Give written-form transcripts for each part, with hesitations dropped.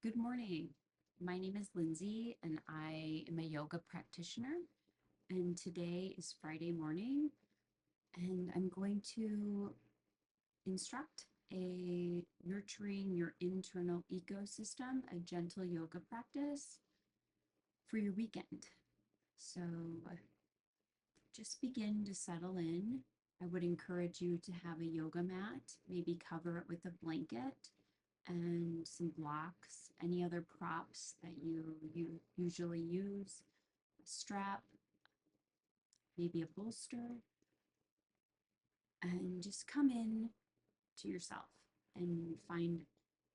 Good morning. My name is Lindsay and I am a yoga practitioner. And today is Friday morning, and I'm going to instruct a nurturing your internal ecosystem, a gentle yoga practice for your weekend. So just begin to settle in. I would encourage you to have a yoga mat, maybe cover it with a blanket and some blocks, any other props that you usually use, a strap, maybe a bolster, and just come in to yourself and find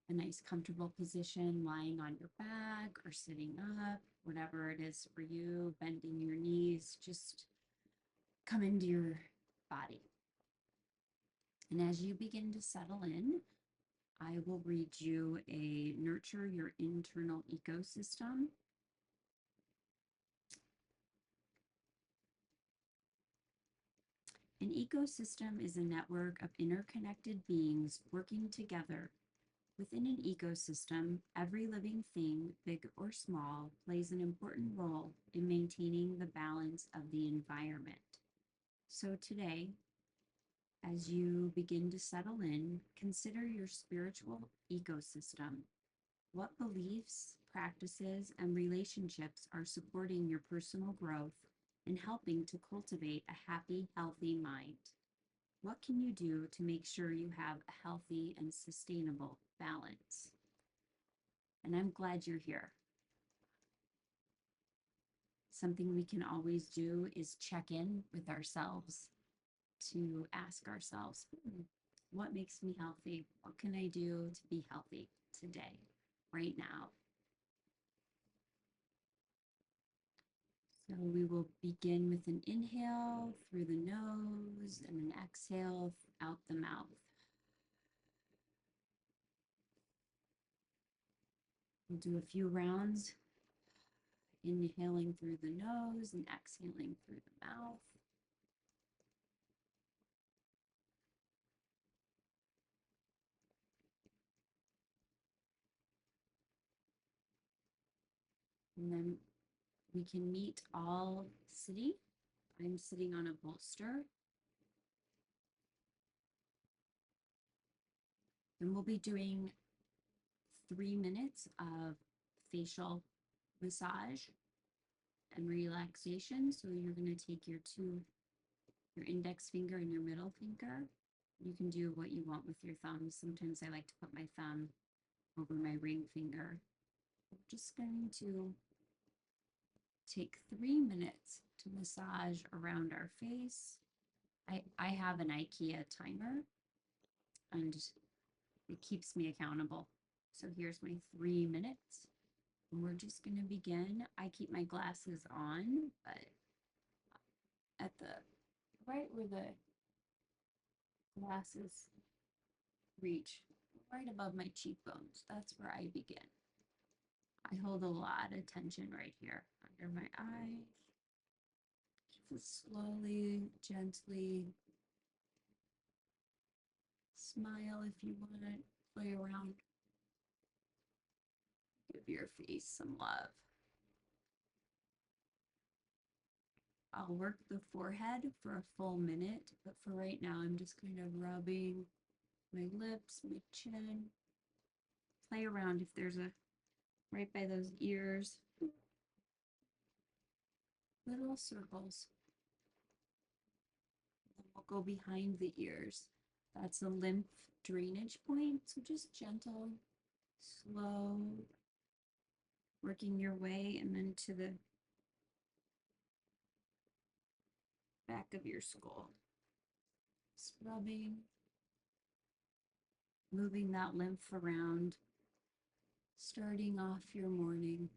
a nice comfortable position lying on your back or sitting up, whatever it is for you, bending your knees, just come into your body. And as you begin to settle in, I will read you a nurture your internal ecosystem. An ecosystem is a network of interconnected beings working together. Within an ecosystem, every living thing, big or small, plays an important role in maintaining the balance of the environment. So today, as you begin to settle in, consider your spiritual ecosystem. What beliefs, practices, and relationships are supporting your personal growth and helping to cultivate a happy, healthy mind? What can you do to make sure you have a healthy and sustainable balance? And I'm glad you're here. Something we can always do is check in with ourselves to ask ourselves, what makes me healthy? What can I do to be healthy today, right now? So we will begin with an inhale through the nose and an exhale out the mouth. We'll do a few rounds, inhaling through the nose and exhaling through the mouth. And then we can meet all sitting. I'm sitting on a bolster. And we'll be doing 3 minutes of facial massage and relaxation. So you're going to take your index finger and your middle finger. You can do what you want with your thumbs. Sometimes I like to put my thumb over my ring finger. I'm just going to take 3 minutes to massage around our face. I have an IKEA timer and it keeps me accountable. So here's my 3 minutes. And we're just going to begin. I keep my glasses on, but at the right where the glasses reach, right above my cheekbones, that's where I begin. I hold a lot of tension right here under my eyes. Just slowly, gently smile if you want to play around. Give your face some love. I'll work the forehead for a full minute, but for right now, I'm just kind of rubbing my lips, my chin. Play around if there's a right by those ears. Little circles. Then we'll go behind the ears. That's a lymph drainage point. So just gentle, slow, working your way and then to the back of your skull. Scrubbing, moving that lymph around, starting off your morning,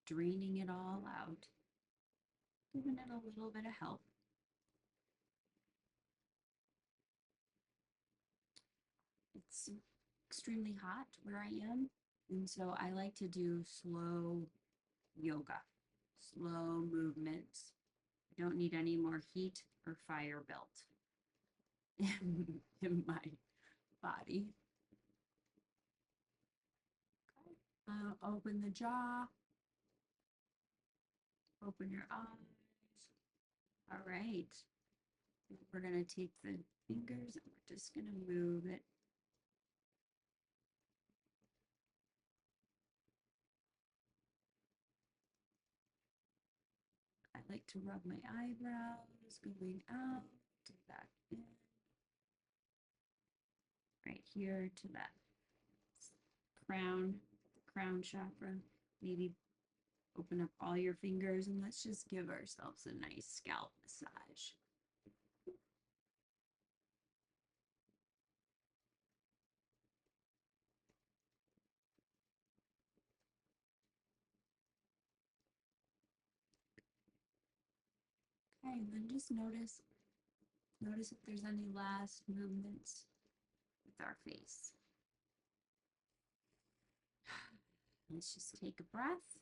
draining it all out, giving it a little bit of help. It's extremely hot where I am, and so I like to do slow yoga, slow movements. I don't need any more heat or fire built in my body. Okay. Now open the jaw, open your eyes. All right. We're going to take the fingers and we're just going to move it. I like to rub my eyebrows, going out to back in. Right here to that crown chakra. Maybe open up all your fingers and let's just give ourselves a nice scalp massage. Okay, and then just notice if there's any last movements with our face. Let's just take a breath.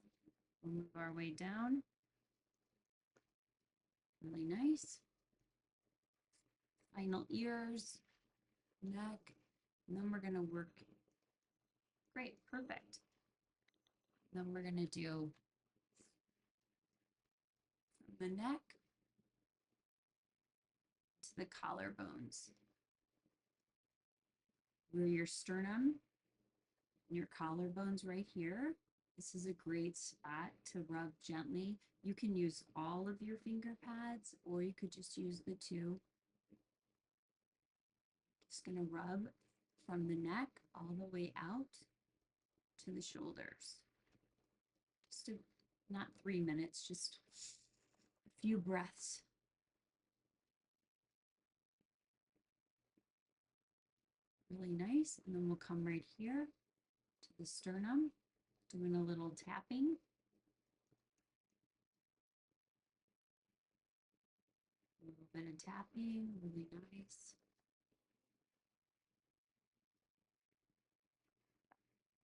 We'll move our way down. Really nice. Final ears, neck, and then we're going to work. Great, perfect. Then we're going to do from the neck to the collarbones, where your sternum and your collarbones right here. This is a great spot to rub gently. You can use all of your finger pads or you could just use the two. Just going to rub from the neck all the way out to the shoulders. Just not 3 minutes, just a few breaths. Really nice. And then we'll come right here to the sternum, doing a little tapping. A little bit of tapping, really nice.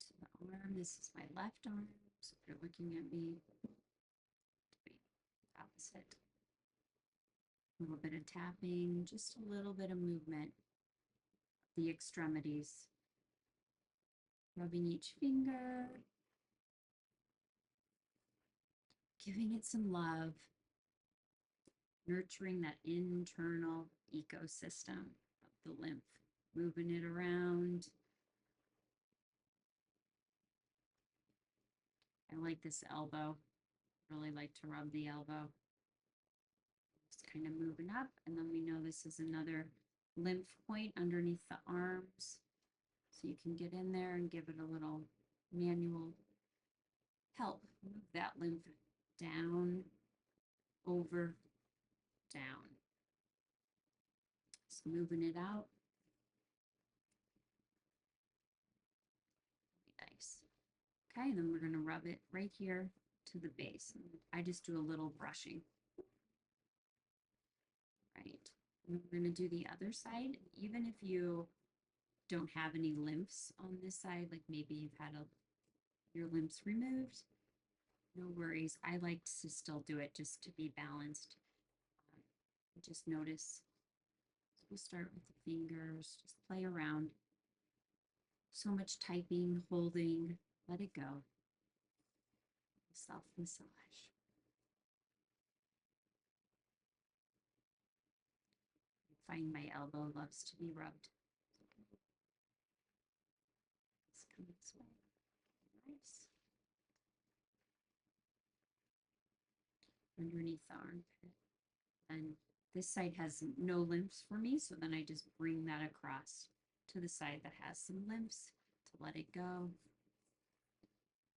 To the arm, this is my left arm, so if you're looking at me, opposite. A little bit of tapping, just a little bit of movement. The extremities. Rubbing each finger. Giving it some love. Nurturing that internal ecosystem of the lymph. Moving it around. I like this elbow. Really like to rub the elbow. Just kind of moving up, and then we know this is another lymph point underneath the arms. So you can get in there and give it a little manual help. Move that lymph down, over, down. Just moving it out. Nice. Okay, and then we're going to rub it right here to the base. I just do a little brushing. Right. And we're going to do the other side. Even if you don't have any lymphs on this side, like maybe you've had your lymphs removed, no worries. I like to still do it just to be balanced. Just notice. So we'll start with the fingers, just play around. So much typing, holding, let it go. Self-massage. I find my elbow loves to be rubbed. Let's come this way. Nice. Underneath the armpit. And this side has no lymphs for me, so then I just bring that across to the side that has some lymphs to let it go,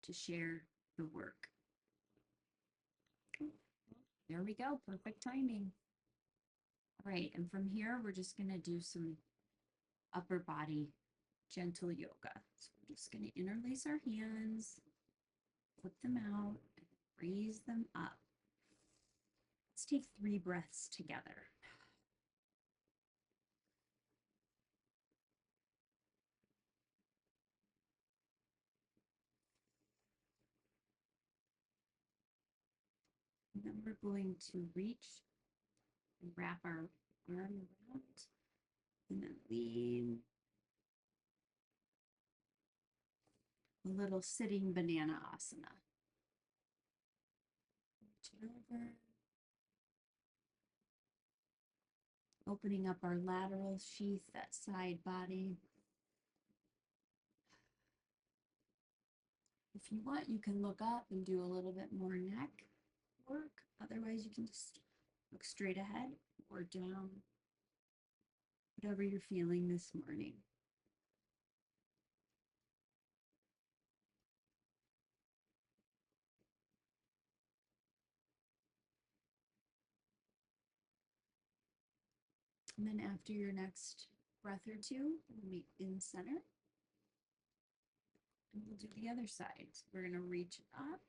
to share the work. There we go, perfect timing. All right, and from here, we're just gonna do some upper body gentle yoga. So we're just gonna interlace our hands, flip them out, and raise them up. Let's take 3 breaths together. And then we're going to reach and wrap our arm around and then lean. a little sitting banana asana. Turn over. Opening up our lateral sheath, that side body. If you want, you can look up and do a little bit more neck work. Otherwise, you can just look straight ahead or down, whatever you're feeling this morning. And then after your next breath or two, we'll meet in center. And we'll do the other side. So we're going to reach up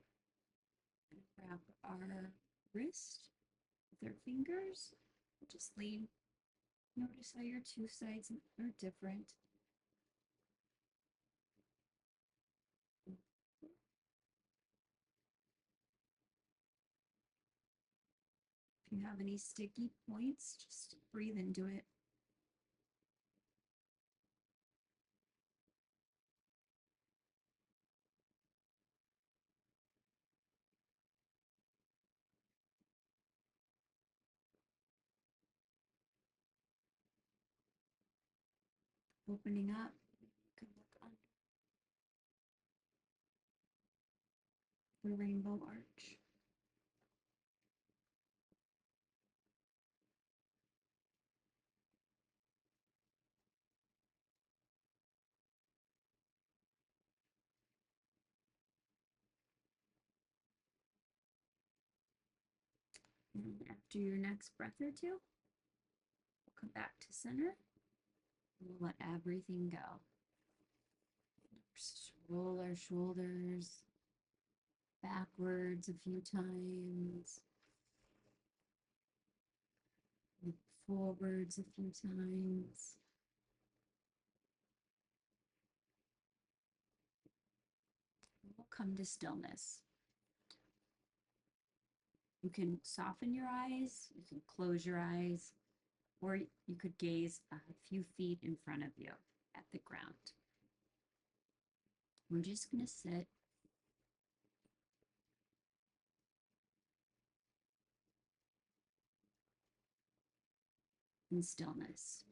and wrap our wrist with our fingers. Just lean. Notice how your two sides are different. If you have any sticky points, just breathe into it. Opening up, you can look under the rainbow arch. And after your next breath or two, we'll come back to center. And we'll let everything go. Just roll our shoulders backwards a few times. Look forwards a few times. We'll come to stillness. You can soften your eyes, you can close your eyes, or you could gaze a few feet in front of you at the ground. We're just going to sit in stillness.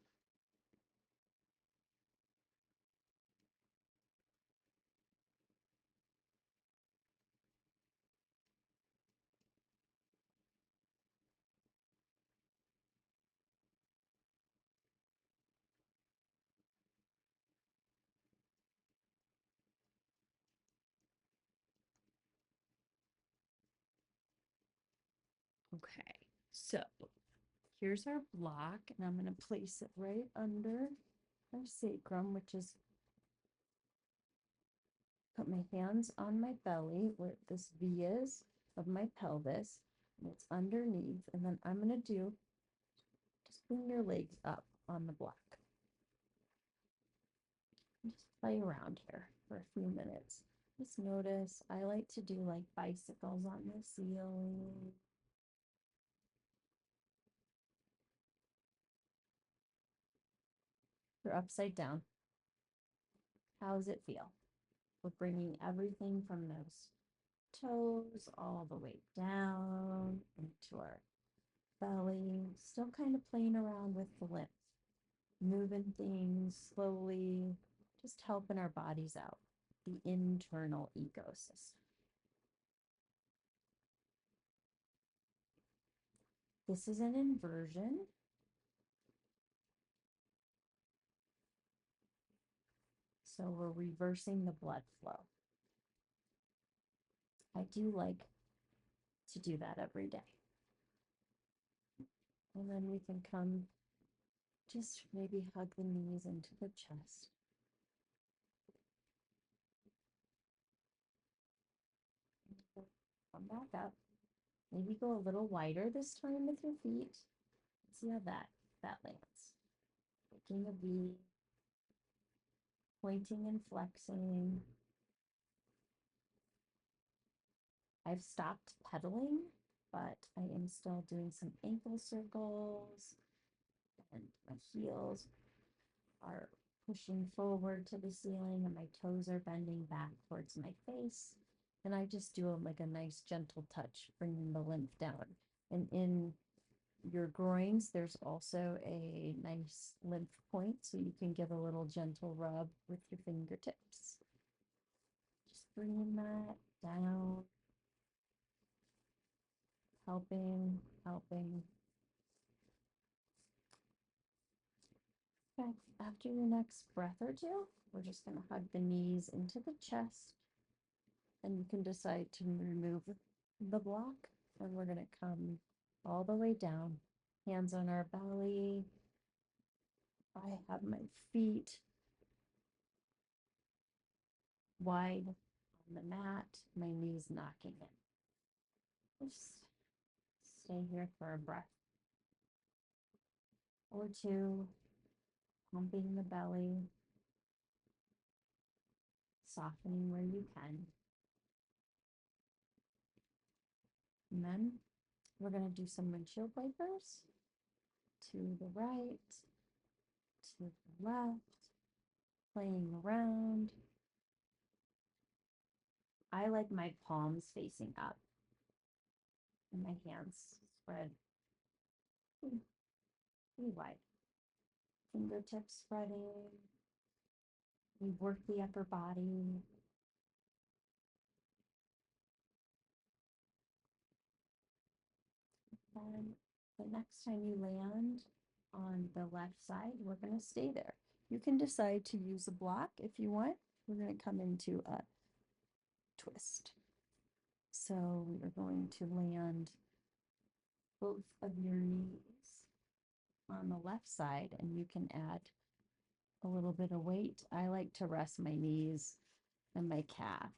Okay, so here's our block, and I'm going to place it right under our sacrum, which is put my hands on my belly where this V is of my pelvis, and it's underneath. And then I'm going to do just bring your legs up on the block. And just play around here for a few minutes. Just notice I like to do like bicycles on the ceiling. They're upside down. How does it feel? We're bringing everything from those toes all the way down into our belly. Still kind of playing around with the limbs, moving things slowly, just helping our bodies out, the internal ecosystem. This is an inversion. So we're reversing the blood flow. I do like to do that every day. And then we can come, just maybe hug the knees into the chest. Come back up. Maybe go a little wider this time with your feet. See how that lands. Making a V, pointing and flexing. I've stopped pedaling, but I am still doing some ankle circles, and my heels are pushing forward to the ceiling, and my toes are bending back towards my face. And I just do like a nice gentle touch, bringing the lymph down. And in your groins, there's also a nice lymph point, so you can give a little gentle rub with your fingertips. Just bringing that down, helping. Okay, after your next breath or two, we're just going to hug the knees into the chest, and you can decide to remove the block, and we're going to come all the way down, hands on our belly. I have my feet wide on the mat, my knees knocking in. Just stay here for a breath or two, pumping the belly, softening where you can. And then we're going to do some windshield wipers to the right, to the left, playing around. I like my palms facing up and my hands spread pretty wide. Fingertips spreading. We work the upper body. Then the next time you land on the left side, we're going to stay there. You can decide to use a block if you want. We're going to come into a twist. So we are going to land both of your knees on the left side, and you can add a little bit of weight. I like to rest my knees and my calf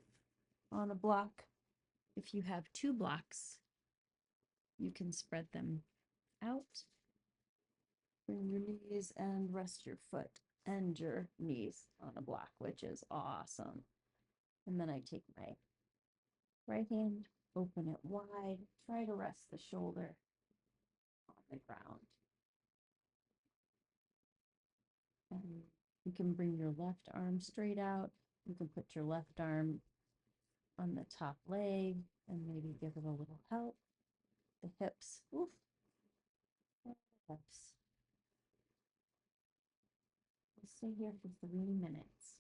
on a block. If you have two blocks, you can spread them out. Bring your knees and rest your foot and your knees on a block, which is awesome. And then I take my right hand, open it wide, try to rest the shoulder on the ground. And you can bring your left arm straight out. You can put your left arm on the top leg and maybe give it a little help. The hips, oof, the hips. We'll stay here for 3 minutes.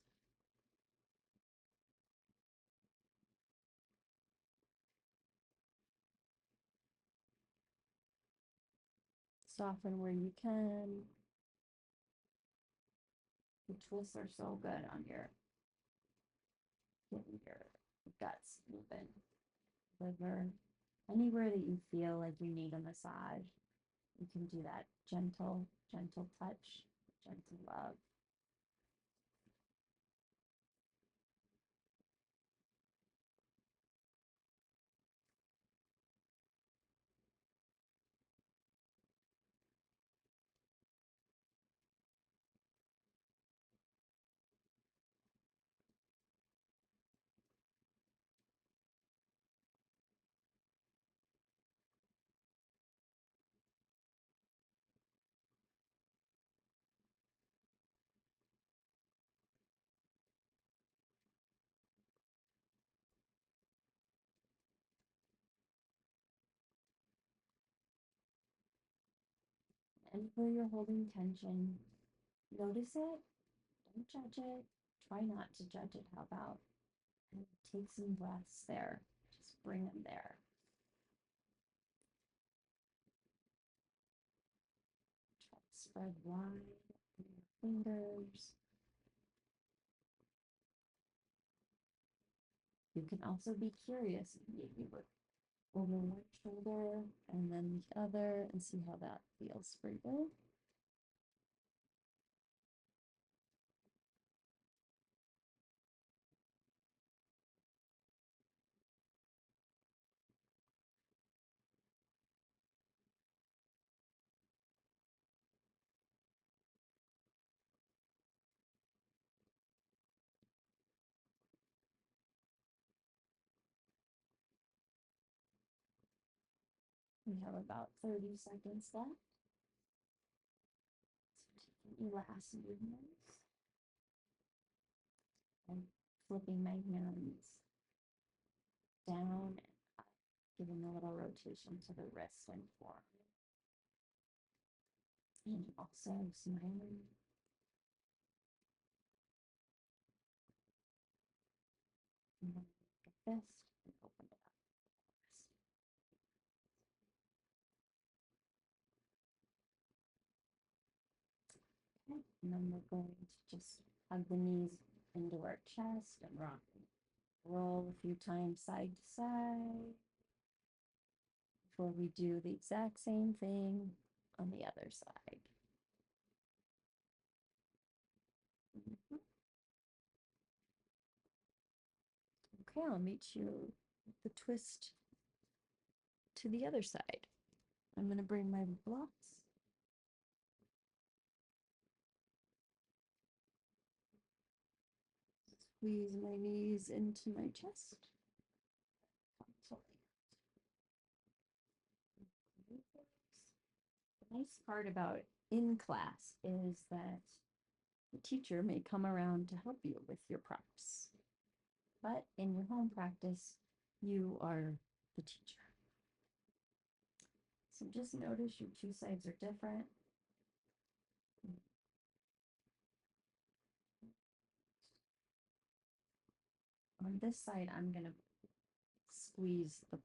Soften where you can. The twists are so good on getting your guts moving, liver, anywhere that you feel like you need a massage. You can do that gentle, gentle touch, gentle love. And where you're holding tension, notice it, don't judge it, try not to judge it. How about? And take some breaths there, just bring them there. Try to spread wide your fingers. You can also be curious and maybe look over one shoulder and then the other and see how that feels for you. We have about 30 seconds left. So taking your last movements. flipping my hands down and up, giving a little rotation to the wrist and forearm. And also smiling. And then make a fist and open it up. Okay. And then we're going to just hug the knees into our chest and rock and roll a few times side to side before we do the exact same thing on the other side. Mhm. Okay, I'll meet you with the twist to the other side. I'm going to bring my blocks. Squeeze my knees into my chest. The nice part about in class is that the teacher may come around to help you with your props. But in your home practice, you are the teacher. So just notice your two sides are different. On this side, I'm going to squeeze the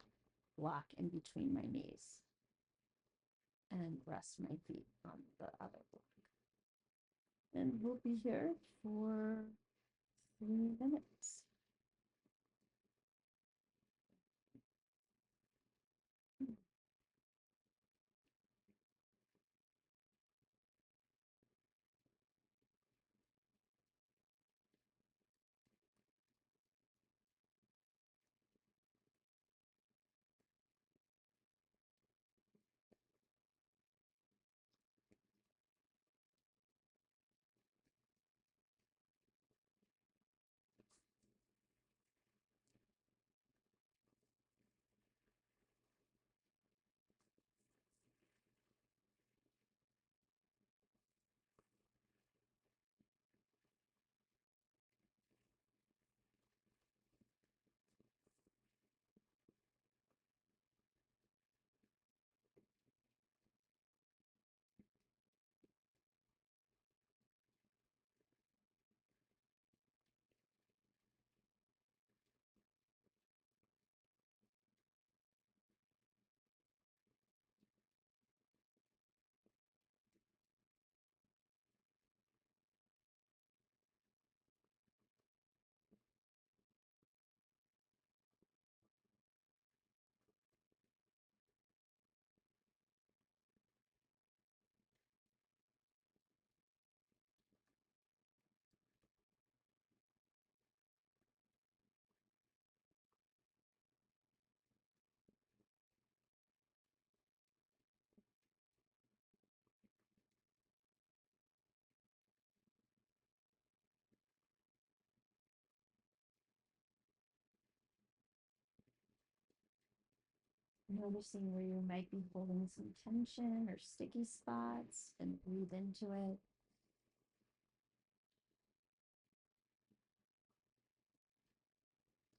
block in between my knees and rest my feet on the other block. And we'll be here for 3 minutes. Noticing where you might be holding some tension or sticky spots and breathe into it.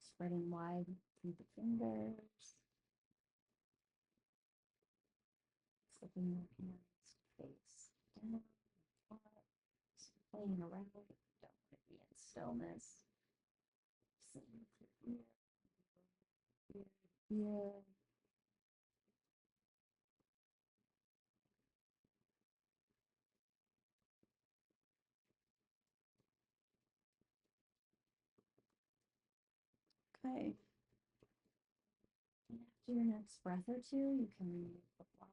Spreading wide through the fingers. Flipping your hands face down. Just playing around. Don't want to be in stillness. Listening to ear, ear, ear. Okay. And after your next breath or two, you can remove the blocks.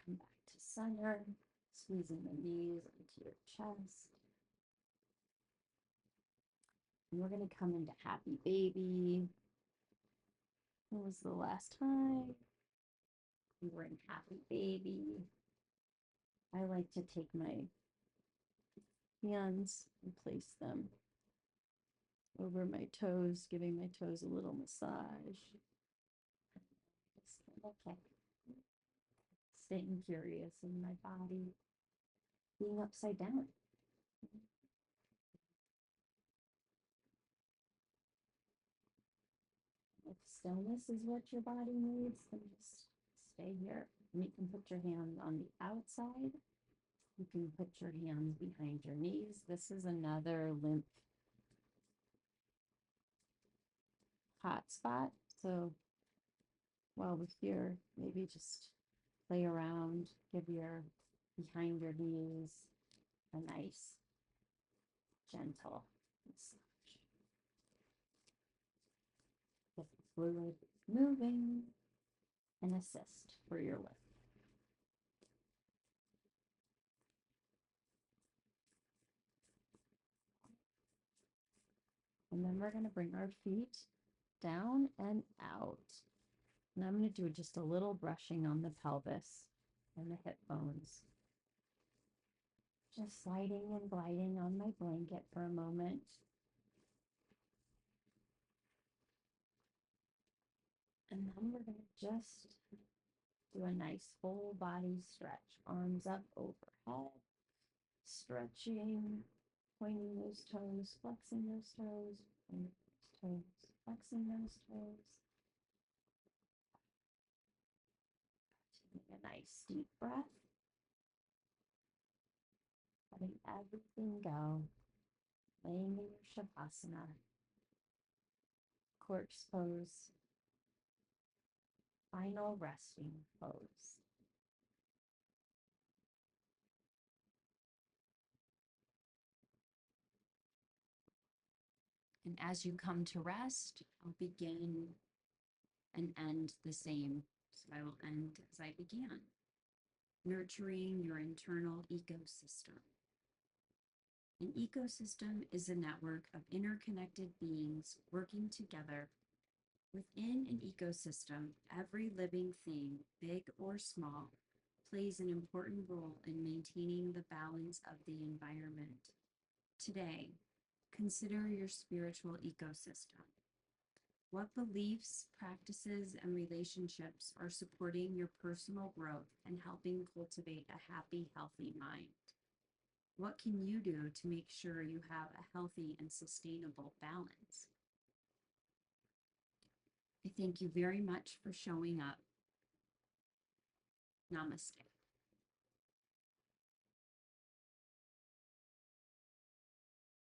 Come back to center, squeezing the knees into your chest. And we're going to come into happy baby. When was the last time we were in happy baby? I like to take my hands and place them over my toes, giving my toes a little massage. Okay. Staying curious in my body, being upside down. stillness is what your body needs, then just stay here. And you can put your hands on the outside. You can put your hands behind your knees. This is another lymph hot spot. So while we're here, maybe just play around, give your behind your knees a nice, gentle massage. Get the fluid moving and assist for your lift. And then we're going to bring our feet down and out. And I'm going to do just a little brushing on the pelvis and the hip bones. Just sliding and gliding on my blanket for a moment. And then we're going to just do a nice full body stretch. Arms up overhead, stretching, pointing those toes, flexing those toes, pointing those toes, flexing those toes. Taking a nice deep breath. Letting everything go. Laying in your Shavasana. Corpse pose. Final resting pose. And as you come to rest, I'll begin and end the same. So I will end as I began. Nurturing your internal ecosystem. An ecosystem is a network of interconnected beings working together. Within an ecosystem, every living thing, big or small, plays an important role in maintaining the balance of the environment. Today, consider your spiritual ecosystem. What beliefs, practices, and relationships are supporting your personal growth and helping cultivate a happy, healthy mind? What can you do to make sure you have a healthy and sustainable balance? I thank you very much for showing up. Namaste.